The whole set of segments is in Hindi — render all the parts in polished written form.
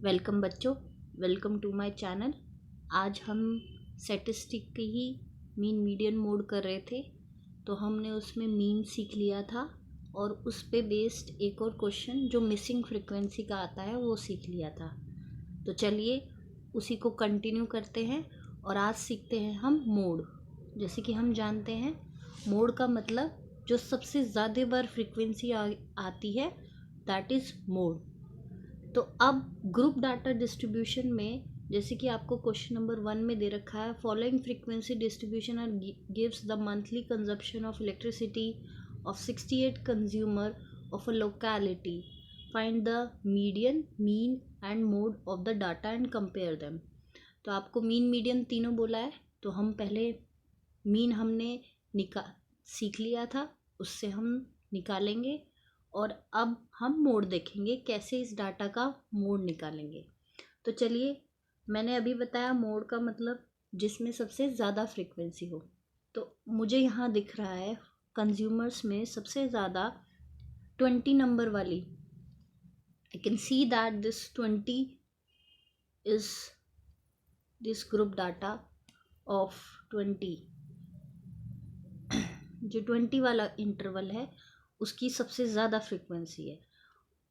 वेलकम बच्चों, वेलकम टू माय चैनल। आज हम स्टैटिस्टिक की ही मीन मीडियन मोड कर रहे थे, तो हमने उसमें मीन सीख लिया था और उस पे बेस्ड एक और क्वेश्चन जो मिसिंग फ्रीक्वेंसी का आता है वो सीख लिया था। तो चलिए उसी को कंटिन्यू करते हैं और आज सीखते हैं हम मोड। जैसे कि हम जानते हैं मोड का मतलब जो सबसे ज़्यादा बार फ्रीक्वेंसी आती है दैट इज़ मोड। तो अब ग्रुप डाटा डिस्ट्रीब्यूशन में जैसे कि आपको क्वेश्चन नंबर 1 में दे रखा है, following frequency distribution are gives the monthly consumption of electricity of 68 consumer of a locality, find the median, mean and mode of the data and compare them. तो आपको मीन मीडियन तीनों बोला है, तो हम पहले मीन हमने सीख लिया था, उससे हम निकालेंगे और अब हम मोड देखेंगे कैसे इस डाटा का मोड निकालेंगे। तो चलिए, मैंने अभी बताया मोड का मतलब जिसमें सबसे ज़्यादा फ्रीक्वेंसी हो। तो मुझे यहाँ दिख रहा है कंज्यूमर्स में सबसे ज़्यादा 20 नंबर वाली। I can see that this 20 is this group data of 20। जो 20 वाला इंटरवल है उसकी सबसे ज़्यादा फ्रीक्वेंसी है।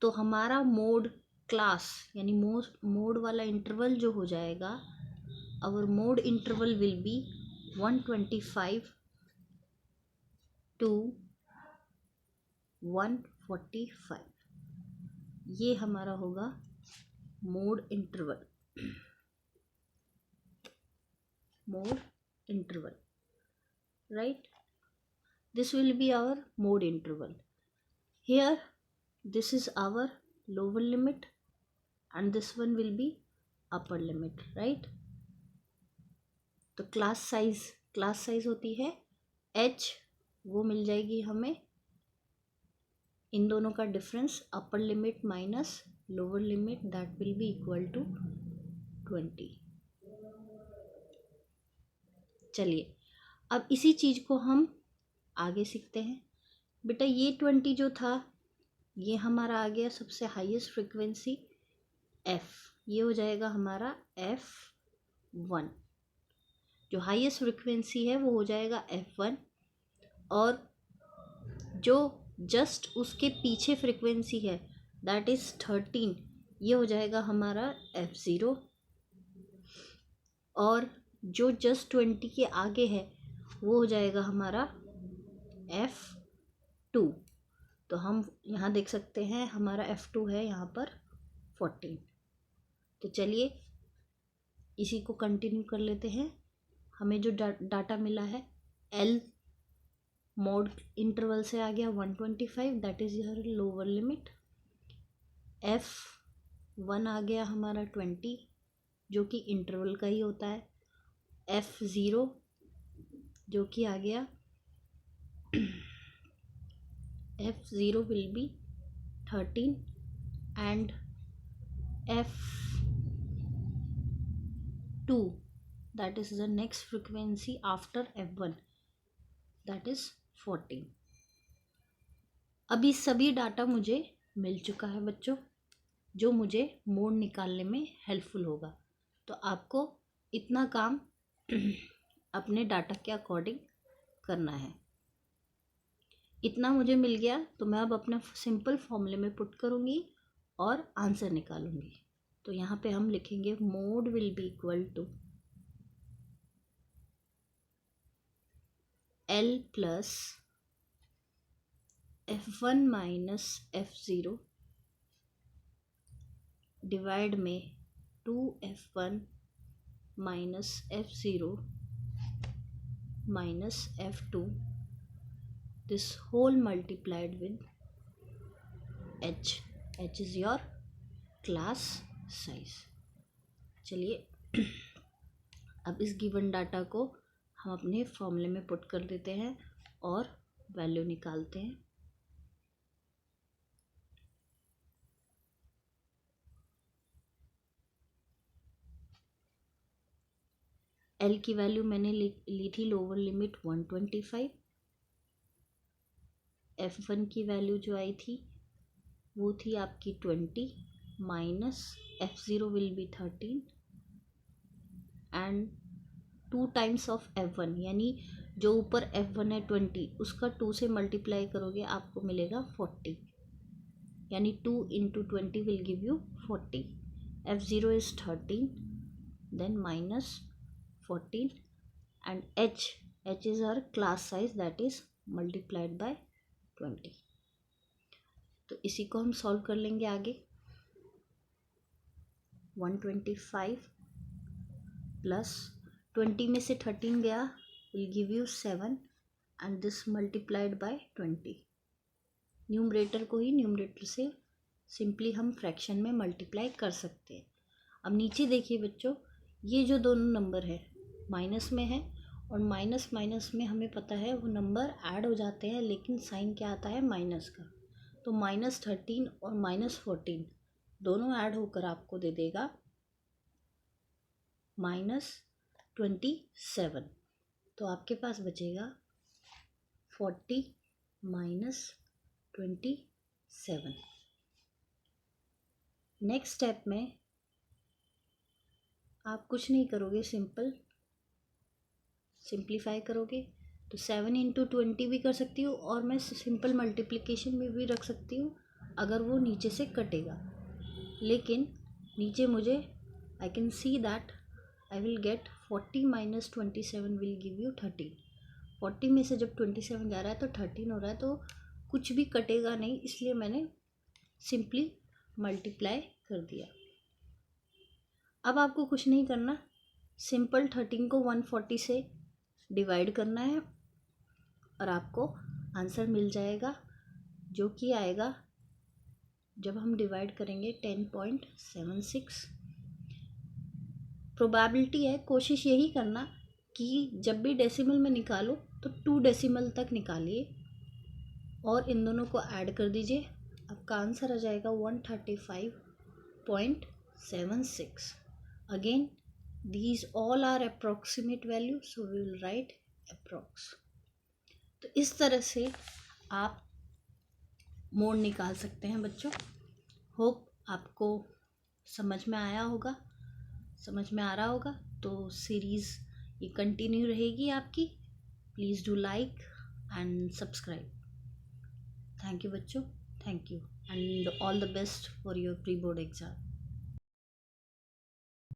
तो हमारा मोड क्लास यानी मोड वाला इंटरवल जो हो जाएगा, our mode interval will be 125 to 145। ये हमारा होगा mode interval, right. This will be our mode interval. Here this is our lower limit and this one will be upper limit, right? तो क्लास साइज होती है h, वो मिल जाएगी हमें इन दोनों का difference, upper limit minus lower limit, that will be equal to 20। चलिए अब इसी चीज़ को हम आगे सीखते हैं। बेटा ये 20 जो था ये हमारा आ गया सबसे हाईएस्ट फ्रीक्वेंसी f, ये हो जाएगा हमारा f1। जो हाईएस्ट फ्रीक्वेंसी है वो हो जाएगा f1 और जो जस्ट उसके पीछे फ्रीक्वेंसी है दैट इज़ 13, ये हो जाएगा हमारा f0 और जो जस्ट 20 के आगे है वो हो जाएगा हमारा f2। तो हम यहाँ देख सकते हैं हमारा f2 है यहाँ पर 14। तो चलिए इसी को कंटिन्यू कर लेते हैं। हमें जो डाटा मिला है L मोड इंटरवल से आ गया 125, that is your lower limit. f1 आ गया हमारा 20 जो कि इंटरवल का ही होता है। f0 जो कि आ गया f0 will be 13 and f2 that is the next frequency after f1 that is 14। अभी सभी डाटा मुझे मिल चुका है बच्चों, जो मुझे मोड निकालने में हेल्पफुल होगा। तो आपको इतना काम अपने डाटा के अकॉर्डिंग करना है। इतना मुझे मिल गया तो मैं अब अपना सिंपल फॉर्मूले में पुट करूँगी और आंसर निकालूंगी। तो यहाँ पे हम लिखेंगे mode will be equal to L plus f1 minus f0 divide में 2f1 minus f0 minus f2 this whole multiplied with h is your class size। चलिए अब इस गिवन डाटा को हम अपने फॉर्मूले में पुट कर देते हैं और वैल्यू निकालते हैं। L की वैल्यू मैंने ली थी लोअर लिमिट 125, f1 की वैल्यू जो आई थी वो थी आपकी 20 minus f0 will be 13 and 2 times of f1, यानी जो ऊपर f1 है 20, उसका 2 से मल्टीप्लाई करोगे आपको मिलेगा 40, यानी 2 into 20 will give you 40. f0 is 13, then minus 14, and h is our class size, that is multiplied by 20. तो इसी को हम सॉल्व कर लेंगे आगे. 125 प्लस 20 में से 13 गया will give you 7, and this multiplied by 20. Numerator को ही न्यूमरेटर से सिंपली हम फ्रैक्शन में मल्टीप्लाई कर सकते हैं. अब नीचे देखिए बच्चों, ये जो दोनों नंबर है माइनस में है, और माइनस माइनस में हमें पता है वो नंबर ऐड हो जाते हैं, लेकिन साइन क्या आता है माइनस का. तो -13 और -14 दोनों ऐड होकर आपको दे देगा -27. तो आपके पास बचेगा 40 - 27. नेक्स्ट स्टेप में आप कुछ नहीं करोगे, सिंप्लीफाई करोगे. तो 7 into 20 भी कर सकती हूँ, और मैं सिंपल मल्टीप्लिकेशन में भी रख सकती हूँ अगर वो नीचे से कटेगा. लेकिन नीचे मुझे I can see that I will get 40 - 27 will give you 13. 40 में से जब 27 जा रहा है तो 13 हो रहा है, तो कुछ भी कटेगा नहीं, इसलिए मैंने सिंपली मल्टीप्लाई कर दिया. अब आपको कुछ नहीं करना, सिंपल 13 को 140 से डिवाइड करना है और आपको आंसर मिल जाएगा, जो कि आएगा जब हम डिवाइड करेंगे 10.76. प्रोबेबिलिटी है, कोशिश यही करना कि जब भी डेसिमल में निकालो तो 2 डेसिमल तक निकालिए और इन दोनों को ऐड कर दीजिए. आपका आंसर आ जाएगा 135.76. Again these all are approximate value, so we will write approx. तो इस तरह से आप मोड निकाल सकते हैं बच्चों. होप आपको समझ में आया होगा, समझ में आ रहा होगा. तो सीरीज़ ये कंटिन्यू रहेगी आपकी. Please do like and subscribe. Thank you बच्चों, thank you, and all the best for your pre board exam.